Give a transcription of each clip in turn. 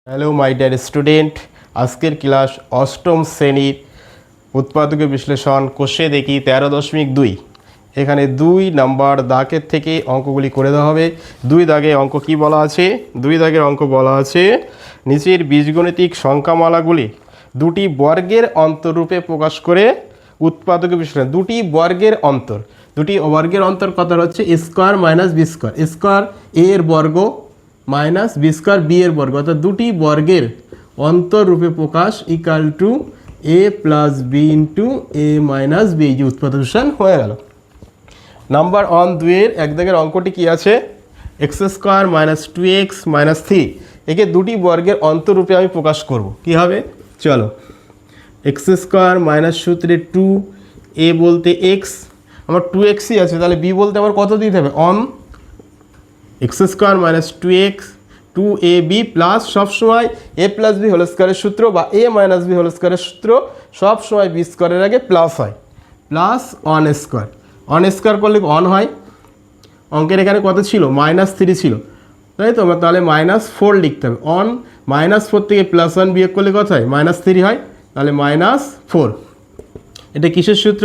Hello my dear student, আজকের class অষ্টম শ্রেণীর উৎপাদকের বিশ্লেষণ কোষে দেখি 13.2। এখানে 2 নাম্বার দাগের থেকে অঙ্কগুলি করে দেওয়া হবে। 2 দাগে অঙ্ক কি বলা আছে? 2 দাগের অঙ্ক বলা আছে, নিচের বীজগণিতিক সংখ্যামালাগুলি দুটি বর্গের অন্তররূপে প্রকাশ করে উৎপাদকের বিশ্লেষণ। দুটি বর্গের অন্তর কথা হচ্ছে square minus B square, square A এর বর্গ মাইনাস বি স্কোয়ার বি এর বর্গ, অর্থাৎ দুটি বর্গের অন্তররূপে প্রকাশ equal to A plus B into A minus B, যে উৎপাদক বিশ্লেষণ হয়ে গেল। নাম্বার 1 2-এর এক দাগের অঙ্কটি কি আছে? X square minus 2x minus 3, একে দুটি বর্গের অন্তররূপে আমি প্রকাশ করব। কি হবে? চলো, এক্স স্কোয়ার মাইনাস সূত্রে 2, এ বলতে এক্স, আমার 2xই আছে, তাহলে বি বলতে আমার কত দিতে হবে? On x square minus 2x 2ab plus, সবসময় এ প্লাস বি হোল স্কোয়ারের সূত্র বা এ মাইনাস বি হোল স্কোয়ারের সূত্র সবসময় বি স্কোয়ারের আগে প্লাস হয়, plus on square. On square করলে অন হয়। অঙ্কের এখানে কত ছিল? -3 ছিল, তাই তো? তাহলে -4 লিখতে হবে। অন -4 থেকে +1 বিয়োগ করলে কত হয়? -3 হয়, তাহলে -4। এটা কিসের সূত্র?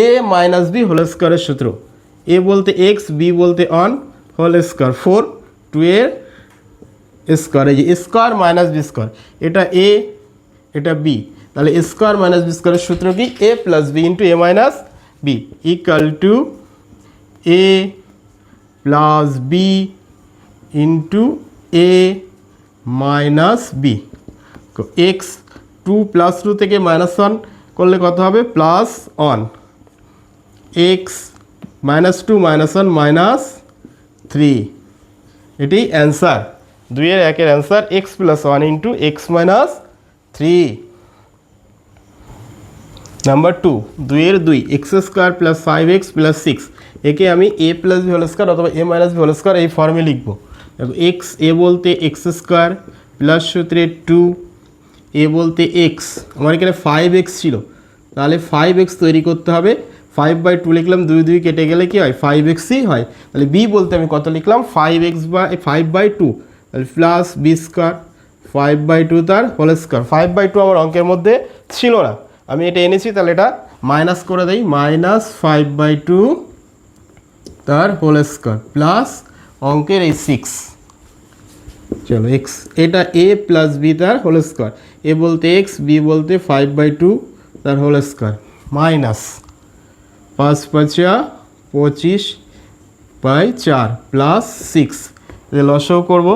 এ মাইনাস বি হোল স্কোয়ারের সূত্র। এ বলতে এক্স, বি বলতে অন, হোল স্কোয়ার 4, 2 এর স্কোয়ার, এই যে স্কোয়ার মাইনাস বি স্কোয়ার, এটা এ এটা বি, তাহলে স্কোয়ার মাইনাস বি স্কোয়ারের সূত্র কি? A plus B into A minus B equal to A plus B into A minus B. X 2 + 2 থেকে -1 করলে কত হবে? প্লাস 1, এক্স -2 -1 -3, এটি অ্যান্সার। 2-এর 1-এর answer X plus 1 into x minus 3। Number 2 2-এর 2, X square plus 5x plus 6, একে আমি A plus B whole square অথবা A minus B whole square এই ফর্মে লিখবো। দেখো, এক্স এ বলতে এক্স স্কোয়ার প্লাস সূত্রে 2, এ বলতে এক্স, আমার এখানে 5x ছিল, তাহলে 5x তৈরি করতে হবে। 5/2 লিখলাম, 2 2 কেটে গেলে কি হয়? 5xই হয়। তাহলে বি বলতে আমি কত লিখলাম? 5/2, তাহলে প্লাস বি স্কোয়ার 5/2 তার হোল স্কোয়ার। 5/2 আমার অঙ্কের মধ্যে ছিল না, আমি এটা এনেছি, তাহলে এটা মাইনাস করে দেই, -5/2 তার হোল স্কোয়ার প্লাস অঙ্কের এই 6। চলো, এক্স এটা এ প্লাস বি তার হোল স্কোয়ার, এ বলতে এক্স, বি বলতে 5/2 তার হোল স্কোয়ার মাইনাস 5 5 25/4 প্লাস 6, লসও করবো।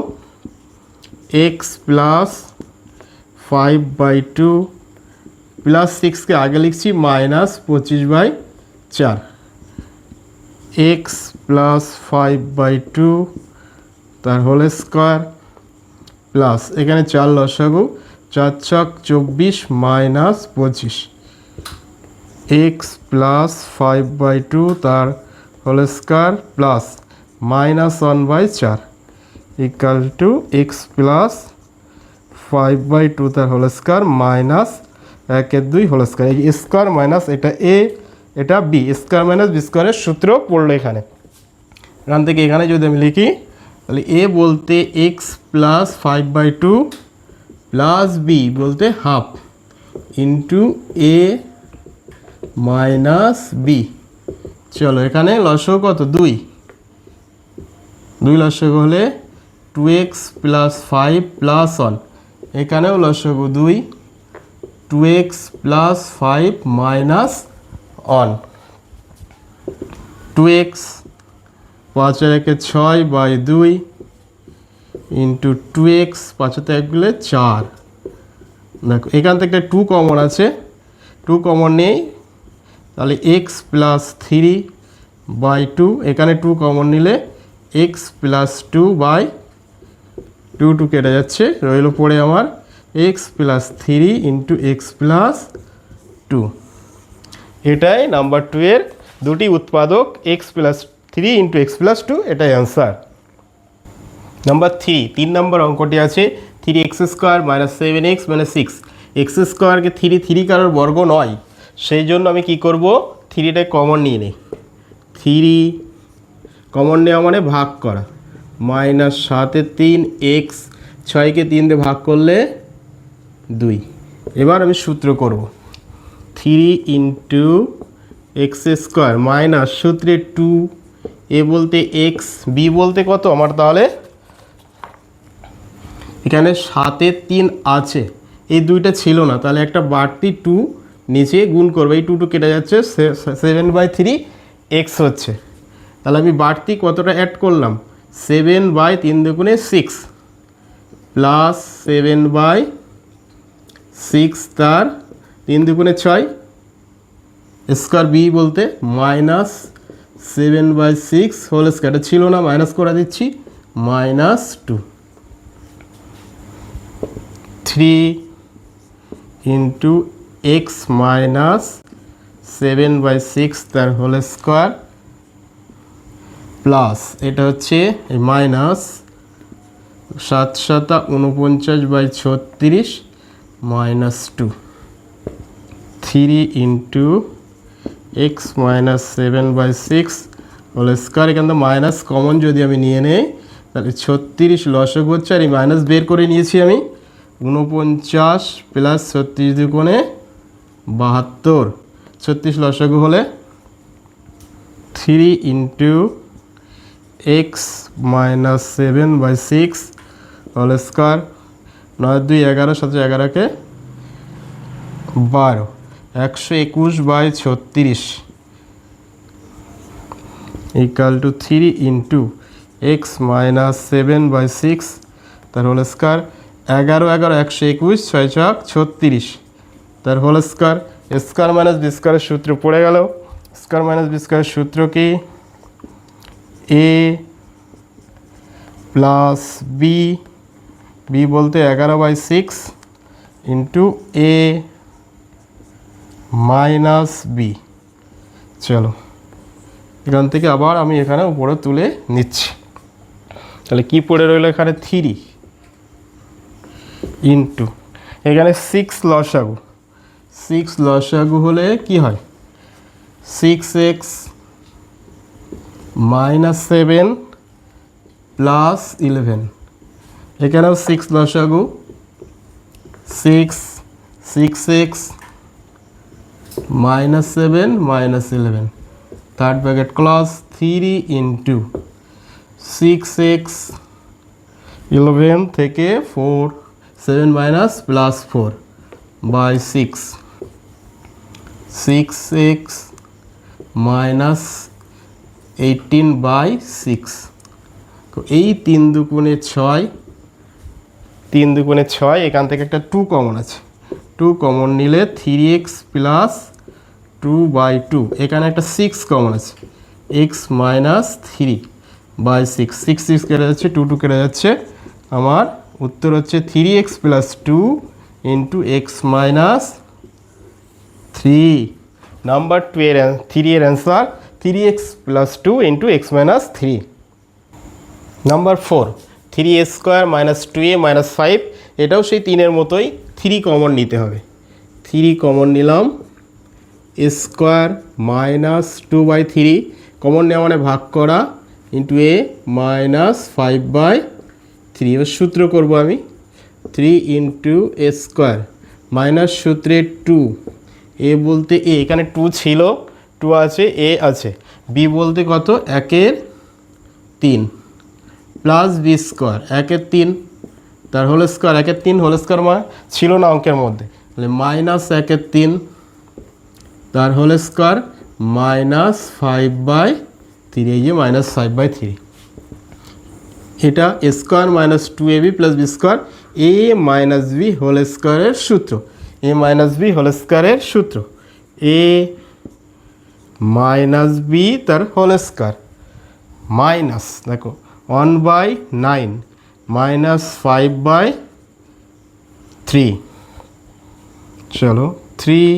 এক্স প্লাস 5/2 প্লাস 6কে আগে লিখছি -25/4, এক্স প্লাস 5/2 তার হোল স্কোয়ার প্লাস, এখানে 4 লসাগু, 4 ছক 24 -25, এক্স প্লাস 5/2 তার whole square plus -1/4 equal to x plus 5/2 তার whole square minus 1/2 whole square. এই স্কোয়ার মাইনাস এটা এ এটা বি, স্কোয়ার মাইনাস বি স্কোয়ারের সূত্র পড়লো এখানে। এখান থেকে এখানে যদি আমি লিখি, তাহলে এ বলতে এক্স প্লাস 5/2 প্লাস বি বলতে half into A minus B. চলো, এখানে লসও কত? 2 লসগু হলে 2x প্লাস 5 প্লাস 1, এখানেও লসগু 2, 2x প্লাস 5 মাইনাস 1, 2x 5 আর 1 6/2 ইন্টু 2x 5 তে 1 গেলে 4। দেখো, এখান থেকে 2 কমন আছে, 2 কমন নেই, তাহলে x প্লাস 3/2, এখানে 2 কমন নিলে x প্লাস 2/2, 2 কেটে যাচ্ছে, রইল পড়ে আমার x plus 3 into X plus 2। এটাই নাম্বার 2-এর দুটি উৎপাদক x plus 3 into X plus 2, এটাই অ্যান্সার। নাম্বার 3 নম্বর অঙ্কটি আছে 3x square minus 7x minus 6, x স্কোয়ারকে 3 কারোর বর্গ নয়, সেই জন্য আমি কি করব? 3টা কমন নিয়ে নিই। 3 কমন নেওয়া মানে ভাগ করা, -7 3 x 6কে 3 দিয়ে ভাগ করলে 2। এবার আমি সূত্র করব 3 ইন্টু এক্স স্কোয়ার মাইনাস সূত্রে 2, এ বলতে এক্স, বি বলতে কত আমার, তাহলে এখানে 7-এর 3 আছে, এই দুইটা ছিল না, তাহলে একটা বাড়তি 2 নিচে গুণ করবে, এই 2 কেটে যাচ্ছে, 7/3 এক্স হচ্ছে। তাহলে আমি বাড়তি কতটা অ্যাড করলাম, 7/3 দুগুণে 6 প্লাস 7/6 তার 3 দুগুণে 6 স্কোয়ার, বি বলতে মাইনাস 7/6 হোল স্কোয়ার, ছিল না, মাইনাস করে দিচ্ছি, -2। 3 ইন্টু এক্স মাইনাস 7/6 তার হোল স্কোয়ার প্লাস এটা হচ্ছে minus 7 × 49/36 -2। 3 into x minus 7/6 whole square, এখান থেকে মাইনাস কমন যদি আমি নিয়ে নেই তাহলে 36 লসক হচ্ছে, আর এই মাইনাস বের করে নিয়েছি আমি, 49 প্লাস 36 দুগুণে 72, 36 লসক হলে 3 into x minus 7/6 whole square, 9 2 11, 7 11কে 12, 121/36 equal to 3 into x minus 7/6 তার হোল স্কোয়ার, 11 11 121, 6 6 36 তার whole square, square minus b স্কোয়ারের সূত্র পড়ে গেল। স্কোয়ার মাইনাস বি স্কোয়ারের সূত্র কি, এ প্লাস বি, বি বলতে 11/6 ইন্টু এ মাইনাস বি। চলো এখান থেকে আবার আমি এখানে উপরে তুলে নিচ্ছি, তাহলে কি পড়ে রইল এখানে, 3 ইন্টু এখানে 6 লসাগু, 6 লসাগু হলে কি হয়, 6x মাইনাস 7 প্লাস 11, এখানেও 6 লসাগু, 6x minus 7 minus 11, third bracket close, 3 into 6x 11 থেকে 4 7 minus plus 4 by 6, 6x minus 18/6, এই 3 দুগুণে 6, 3 দুগুণে 6, এখান থেকে একটা 2 কমন আছে, 2 কমন নিলে 3x প্লাস 2/2, এখানে একটা 6 কমন আছে, x মাইনাস 3/6, 6 6 কেটে যাচ্ছে, 2 2 কেটে যাচ্ছে, আমার উত্তর হচ্ছে 3x plus 2 into x minus 3। Number 3 এর answer 3x plus 2 into x minus 3। Number 4 3a square minus 2a minus 5, এটাও সেই 3-এর মতোই, 3 কমন নিতে হবে, 3 কমন নিলাম, স্কোয়ার মাইনাস 2/3 কমন নেওয়া মানে ভাগ করা, ইন্টু এ মাইনাস 5/3। এবার সূত্র করব আমি, 3 ইন্টু এ স্কোয়ার মাইনাস সূত্রে 2, এ বলতে এ, এখানে 2 ছিল, 2 আছে, এ আছে, বি বলতে কত 1/3 প্লাস বি স্কোয়ার 1/3 তার হোল স্কোয়ার, 1/3 হোল স্কোয়ার মানে ছিল না অঙ্কের মধ্যে, তাহলে মাইনাস 1/3 তার হোল স্কোয়ার মাইনাস 5/3, এই যে মাইনাস 5/3, এটা square minus 2ab plus B square, A minus B whole স্কোয়ারের সূত্র, এ মাইনাস বি হোল স্কোয়ারের সূত্র, এ মাইনাস বি তার হোল স্কোয়ার মাইনাস, দেখো 1/9 মাইনাস 5/3, চলো 3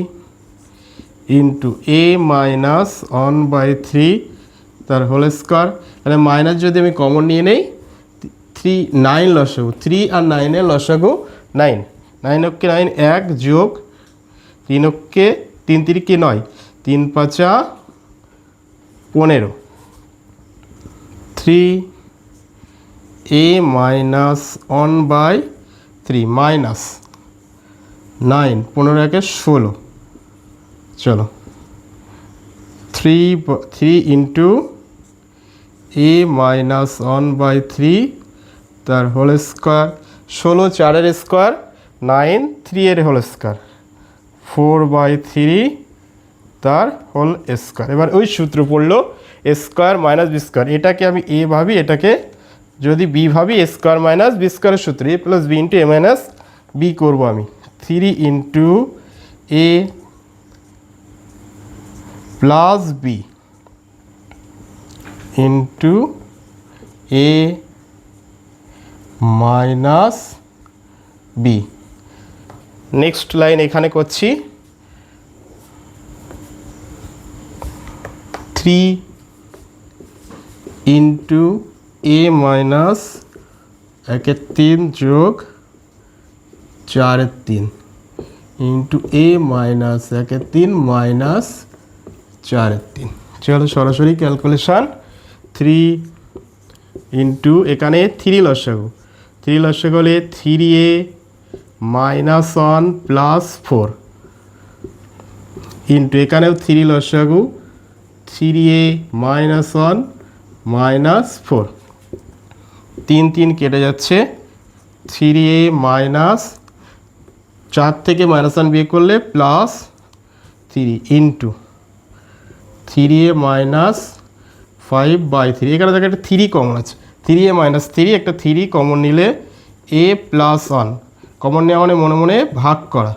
ইন্টু এ মাইনাস 1/3 তার হোল স্কোয়ার, তাহলে মাইনাস যদি আমি কমন নিয়ে নেই, 9 লসাগু, 3 আর 9-এর লসাগু 9, 9 অক্ষে 9 1 যোগ 3 অক্ষে 3 3 9, 3 5 15, 3 a মাইনাস 1/3 মাইনাস 9 15 একে 16 চলো 3 ইন্টু a মাইনাস 1/3 তার হোল স্কোয়ার 16 4 স্কোয়ার 9 3 এর হোল স্কোয়ার 4/3 তার হোল স্কোয়ার। এবার ওই সূত্র পড়লো এ স্কোয়ার মাইনাস বি স্কোয়ার। এটাকে আমি এ ভাবি, এটাকে যদি বি ভাবি, এ স্কোয়ার মাইনাস বি স্কোয়ারের সূত্র এ plus B into A minus B করবো আমি। 3 into A plus B into A minus B. Next line এখানে করছি 3 ইন্টু এ মাইনাস 1/3 যোগ 4/3 ইন্টু এ মাইনাস 1/3 মাইনাস 4/3। চলো সরাসরি ক্যালকুলেশান। 3 ইন্টু এখানে 3 লসাগু, 3 লসাগু হলে 3a মাইনাস 1 প্লাস 4 ইন্টু এখানেও 3 লসাগু 3a মাইনাস 1 মাইনাস 4 3 3 কেটে যাচ্ছে 3a মাইনাস 4 থেকে মাইনাস 1 বিয়োগ করলে প্লাস 3 ইন্টু 3a মাইনাস 5/3 এখানে দেখো একটা 3 কমন আছে 3a মাইনাস 3 একটা 3 কমন নিলে a প্লাস 1 কমন নেওয়া মানে মনে মনে ভাগ করা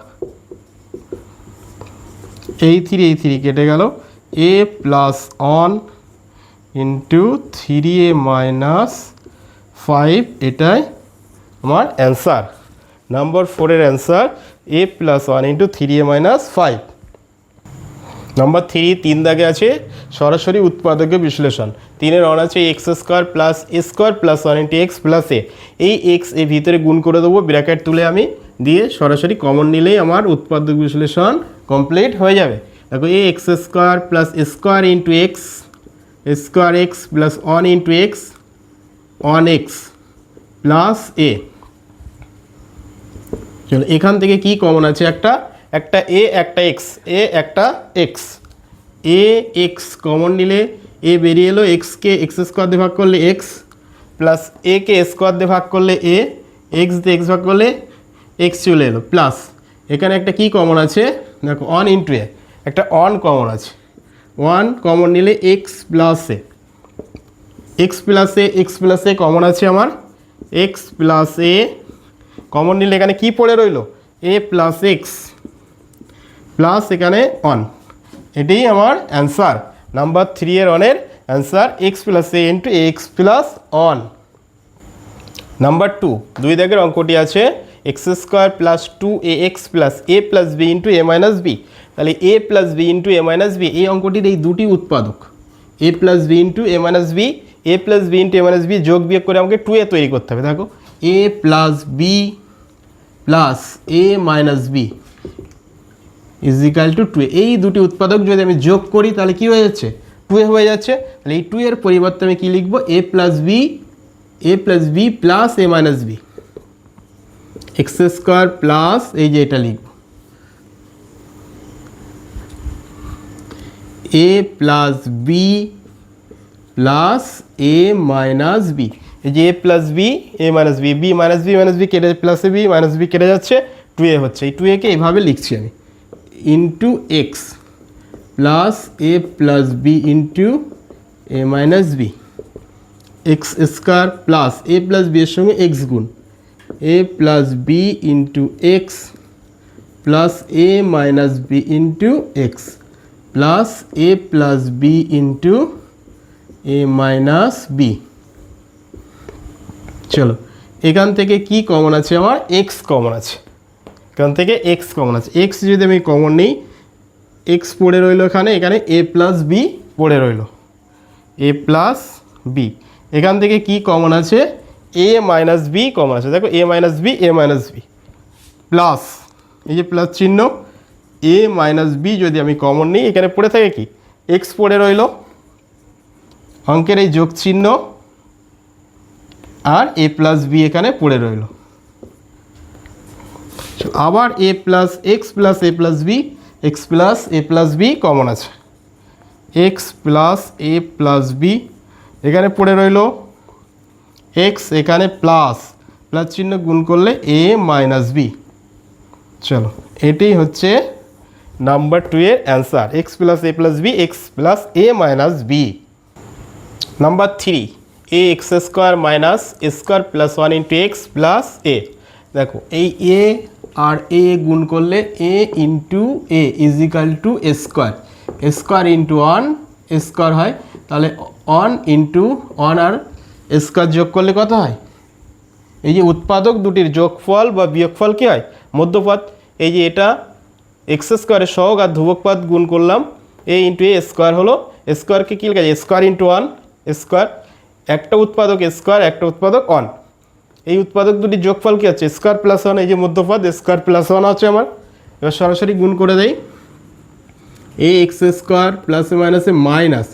এই 3 কেটে গেল a plus 1 into 3a minus 5 এটাই আমার অ্যান্সার। নাম্বার 4 এর answer a plus 1 into 3a minus 5। Number 3 3 দাগে আছে সরাসরি উৎপাদকীয় বিশ্লেষণ। 3 এর অন আছে X square plus A square plus 1 into X plus A. এই এক্স এর ভিতরে গুণ করে দেবো, ব্র্যাকেট তুলে আমি দিয়ে সরাসরি কমন নিলেই আমার উৎপাদক বিশ্লেষণ কমপ্লিট হয়ে যাবে। দেখো A X square plus square into X square X plus 1 into X 1x plus A. চলো এখান থেকে কি কমন আছে, একটা এ একটা এক্স, এ একটা এক্স, এ এক্স কমন নিলে এ বেরিয়ে এলো, এক্সকে এক্স স্কোয়ার দিয়ে ভাগ করলে এক্স প্লাস এ কে স্কোয়ার দিয়ে ভাগ করলে এ, এক্স দিয়ে এক্স ভাগ করলে এক্স চলে এলো প্লাস এখানে একটা কি কমন আছে দেখো 1 ইন্টু এ, একটা 1 কমন আছে, 1 কমন নিলে x plus A, x plus a common আছে আমার, এক্স প্লাস এ কমন নিলে এখানে কি পড়ে রইল এ প্লাস এক্স প্লাস এখানে 1। এটাই আমার অ্যান্সার। নাম্বার 3 এর অনের answer X plus A into X plus 1। Number 2 দুই দাগের অঙ্কটি আছে X square plus 2ax plus A plus B into A minus B. তাহলে এ plus B into A minus B এই অঙ্কটির এই দুটি উৎপাদক A plus B into A minus B, A plus B into A minus B যোগ বিয়োগ করে আমাকে 2a তৈরি করতে হবে। দেখো A plus B plus A minus b is equal to 2a। এই দুটি উৎপাদক যদি আমি যোগ করি তাহলে কি হয়ে যাচ্ছে 2a হয়ে যাচ্ছে। তাহলে এই 2 এর পরিবর্তে আমি কী লিখবো A plus B plus A minus B, X square plus এই যে এটা লিখব A plus B plus A minus B. এই যে A plus B A minus B, B minus B কেটে plus A B minus B কেটে যাচ্ছে 2a হচ্ছে। এই 2a কে এইভাবে লিখছি আমি into X plus A plus B into A minus B, X square plus A plus B এর সঙ্গে এক্স গুণ A plus B into X plus A minus B into X plus A plus B into A minus B. চলো এখান থেকে কি common আছে আমার x common আছে, এখান থেকে এক্স কমন আছে। এক্স যদি আমি কমন নিই এক্স পড়ে রইলো এখানে, এখানে এ প্লাস বি পড়ে রইলো এ প্লাস বি। এখান থেকে কি কমন আছে এ মাইনাস বি কমন আছে। দেখো এ মাইনাস বি প্লাস এই যে প্লাস চিহ্ন এ মাইনাস বি যদি আমি কমন নিই এখানে পড়ে থাকে কি এক্স পড়ে রইলো, অঙ্কের এই যোগ চিহ্ন আর এ প্লাস বি এখানে পড়ে রইল। আবার এ plus x plus A plus B, X plus A plus B common আছে, x plus A plus B এখানে পড়ে রইল, এক্স এখানে প্লাস প্লাস চিহ্ন গুণ করলে এ মাইনাস বি। চলো এটাই হচ্ছে নাম্বার 2 এর answer, X plus A plus B, X plus A minus B. Number 3 A X square minus A square plus 1 into X plus A. দেখো এই এ আর এ গুণ করলে A into A is equal to A square, A square into 1 A square হয়, তাহলে 1 into 1 আর square যোগ করলে কত হয়? এই যে উৎপাদক দুটির যোগফল বা বিয়োগফল কী হয়? মধ্যপদ। এই যে এটা এক্স স্কোয়ারের সহগ আর ধ্রুবকপদ গুণ করলাম, এ ইন্টু এ স্কোয়ার হলো, স্কোয়ারকে কী লেখা যায়? স্কোয়ার ইন্টু 1 স্কোয়ার, একটা উৎপাদক স্কোয়ার একটা উৎপাদক 1, এই উৎপাদক দুটির যোগফল কী হচ্ছে? স্কোয়ার প্লাস 1, এই যে মধ্যপদ স্কোয়ার প্লাস 1 হচ্ছে আমার। এবার সরাসরি গুণ করে দেই, এ এক্স স্কোয়ার প্লাসে মাইনাসে minus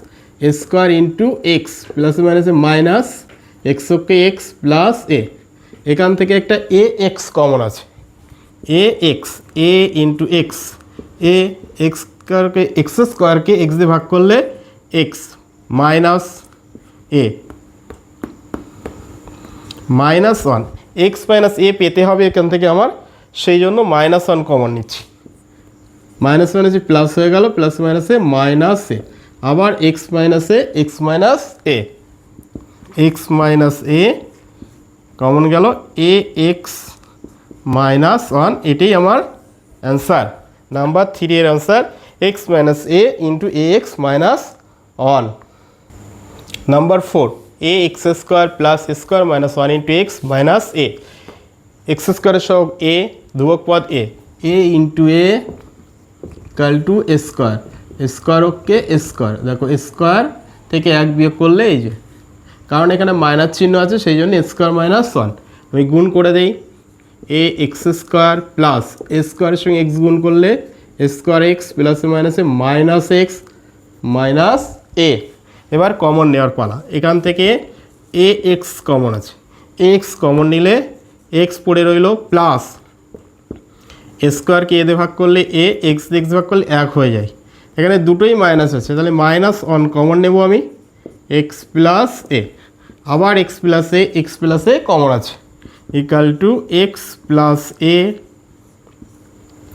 A square into x প্লাসে মাইনাসে মাইনাস এক্স ওকে এক্স প্লাস এ, এখান থেকে একটা এ এক্স কমন আছে, A x, A into x, A x স্কোয়ারকে এক্স স্কোয়ারকে এক্স দিয়ে ভাগ করলে এক্স মাইনাস এ মাইনাস 1, এক্স মাইনাস এ পেতে হবে এখান থেকে আমার, সেই জন্য মাইনাস 1 কমন নিচ্ছি, মাইনাস মাইনাসে প্লাস হয়ে গেল, প্লাস মাইনাসে মাইনাস এ, আবার এক্স মাইনাসে x minus A, X minus a common গেল, এ এক্স মাইনাস 1, এটাই আমার অ্যান্সার, নাম্বার 3 এর answer, X minus A into A X minus 1। Number 4 A X square plus square minus 1 into x minus A, X স্কোয়ারের সহগ A, ধ্রুবকপদ A, A into A equal to square, square okay square, দেখো square থেকে 1 বিয়োগ করলে এই যে, কারণ এখানে মাইনাস চিহ্ন আছে সেই জন্য স্কোয়ার মাইনাস 1, আমি গুণ করে দেই, এ এক্স স্কোয়ার প্লাস এ স্কোয়ারের সঙ্গে এক্স গুণ করলে স্কোয়ার এক্স প্লাসে মাইনাসে মাইনাস এক্স মাইনাস এ। এবার কমন নেওয়ার পালা, এখান থেকে এ এক্স কমন আছে, এক্স কমন নিলে এক্স পড়ে রইল প্লাস স্কোয়ারকে এ দিয়ে ভাগ করলে এ, এক্স দিয়ে এক্স ভাগ করলে 1 হয়ে যায়, এখানে দুটোই মাইনাস আছে, তাহলে মাইনাস 1 কমন নেব আমি, এক্স প্লাস এ, আবার এক্স প্লাস এ কমন আছে, equal to x plus a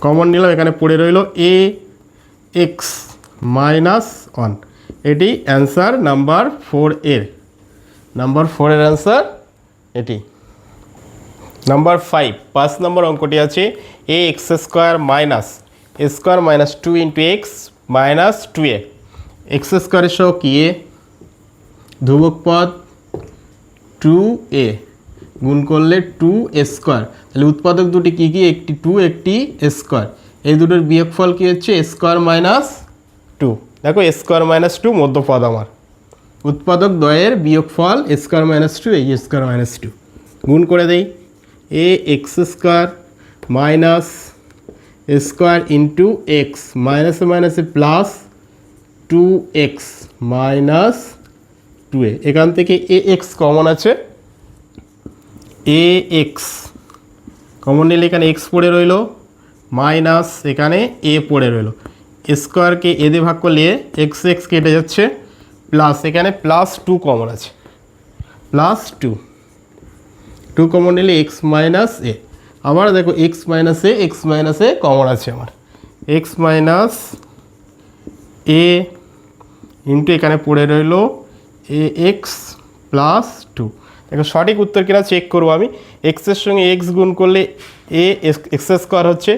common নিলাম, এখানে পড়ে রইল এ এক্স মাইনাস 1, এটি অ্যান্সার নাম্বার 4 এর, নাম্বার 4 এর অ্যান্সার এটি। নাম্বার 5 5 নম্বর অঙ্কটি আছে A X square minus A square minus 2 into x minus 2a, X স্কোয়ারের সহ কি এ, ধ্রুবকপদ 2a গুণ করলে 2 স্কোয়ার, তাহলে উৎপাদক দুটি কী কী? একটি 2 একটি স্কোয়ার, এই দুটোর বিয়োগফল কী হচ্ছে? স্কোয়ার মাইনাস 2, দেখো স্কোয়ার মাইনাস 2 মধ্যপদ আমার, উৎপাদক দ্বয়ের বিয়োগফল স্কোয়ার মাইনাস 2, এই স্কোয়ার মাইনাস 2 গুণ করে দেই, A X square minus square into X মাইনাসে মাইনাসে প্লাস 2x মাইনাস 2a, এখান থেকে এ এক্স কমন আছে, এ এক্স কমন নিলে এখানে এক্স পড়ে রইল মাইনাস এখানে এ পড়ে রইল, স্কোয়ারকে এ দিয়ে ভাগ করলে এক্স এক্স কেটে যাচ্ছে, প্লাস এখানে প্লাস 2 কমন আছে, প্লাস 2 কমন নিলে এক্স মাইনাস এ, আবার দেখো এক্স মাইনাস এ কমন আছে আমার, এক্স মাইনাস এ ইন্টু এখানে পড়ে রইল এ এক্স প্লাস 2, দেখো সঠিক উত্তর কিনা চেক করবো আমি, এক্সের সঙ্গে এক্স গুণ করলে এ এক্স স্কোয়ার হচ্ছে,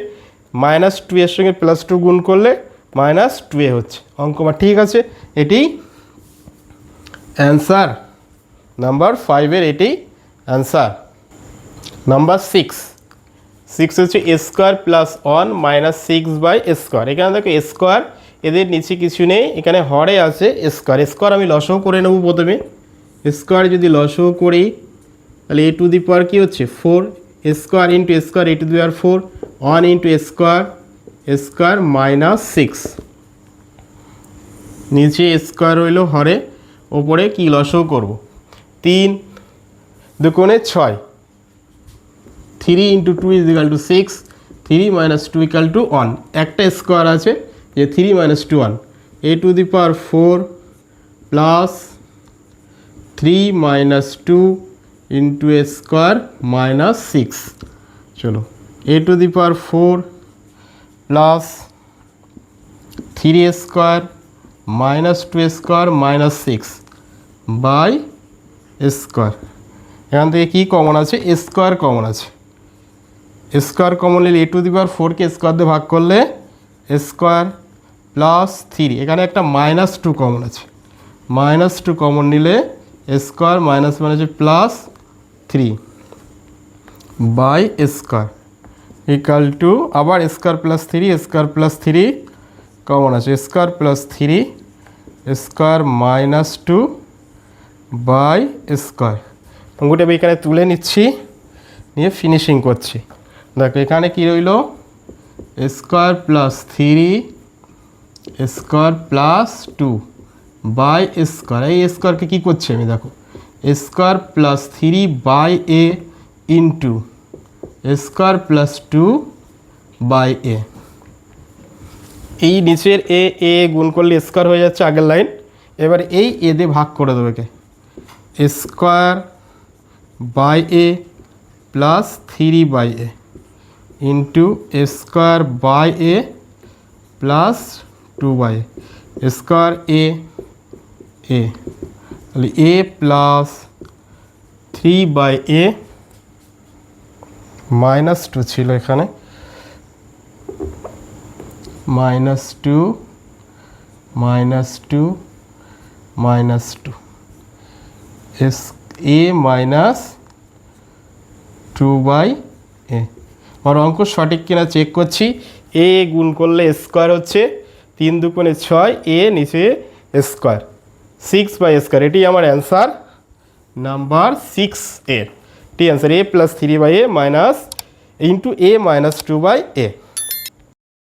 মাইনাস 2 এর সঙ্গে প্লাস 2 গুণ করলে মাইনাস 2a হচ্ছে, অঙ্ক আমার ঠিক আছে, এটি অ্যান্সার, নাম্বার 5 এর এটি অ্যান্সার। নাম্বার 6 হচ্ছে A square plus 1 minus 6 by square, এখানে দেখো স্কোয়ার এদের নিচে কিছু নেই, এখানে হরে আছে স্কোয়ার আমি লসও করে নেব, প্রথমে স্কোয়ার যদি লসও করি তাহলে এ টু দি পাওয়ার কী হচ্ছে 4, square into square A to the power 4, 1 into square minus 6, নিচে স্কোয়ার রইল হরে, ওপরে কি লসও করব, 3 দুকোণে 6, 3 × 2 = 6, 3 - 2 = 1, একটা স্কোয়ার আছে যে 3 - 2 1, a⁴ plus 3 - 2 × a square minus 6। চলো a⁴ plus 3a square minus 2a square minus 6 by square. এখান থেকে কী কমন আছে? স্কোয়ার কমন আছে। স্কোয়ার কমন নিলে a⁴কে স্কোয়ার দিয়ে ভাগ করলে স্কোয়ার প্লাস 3, এখানে একটা -2 কমন আছে, -2 কমন নিলে স্কোয়ার মাইনাস মানে হচ্ছে plus 3 by square equal to আবার square plus 3, square plus 3 common আছে, square plus 3 square -2 by square. অঙ্কটা আমি এখানে তুলে নিচ্ছি, নিয়ে ফিনিশিং করছি। দেখো এখানে কি রইল? Square plus 3 square plus 2 by square. এই স্কোয়ারকে কী করছি আমি? দেখো square plus 3 by a into square plus 2 by a. এই নিচের এ গুণ করলে স্কোয়ার হয়ে যাচ্ছে আগের লাইন। এবার এই এ দিয়ে ভাগ করে দেবে কে, square by a plus 3 by a into square by a plus 2 by a, square a তাহলে এ প্লাস 3 বাই এ -2 ছিল এখানে, -2 -2 -2 এ মাইনাস 2 বাই এ। আমার অঙ্ক সঠিক কিনা চেক করছি। এ গুণ করলে স্কোয়ার হচ্ছে 3 দুকোণে 6, এ নিচে স্কোয়ার 6 বাই স্কোয়ার। এটি আমার অ্যান্সার নাম্বার 6 এর। টি answer a + 3 by a minus into a - 2 by A.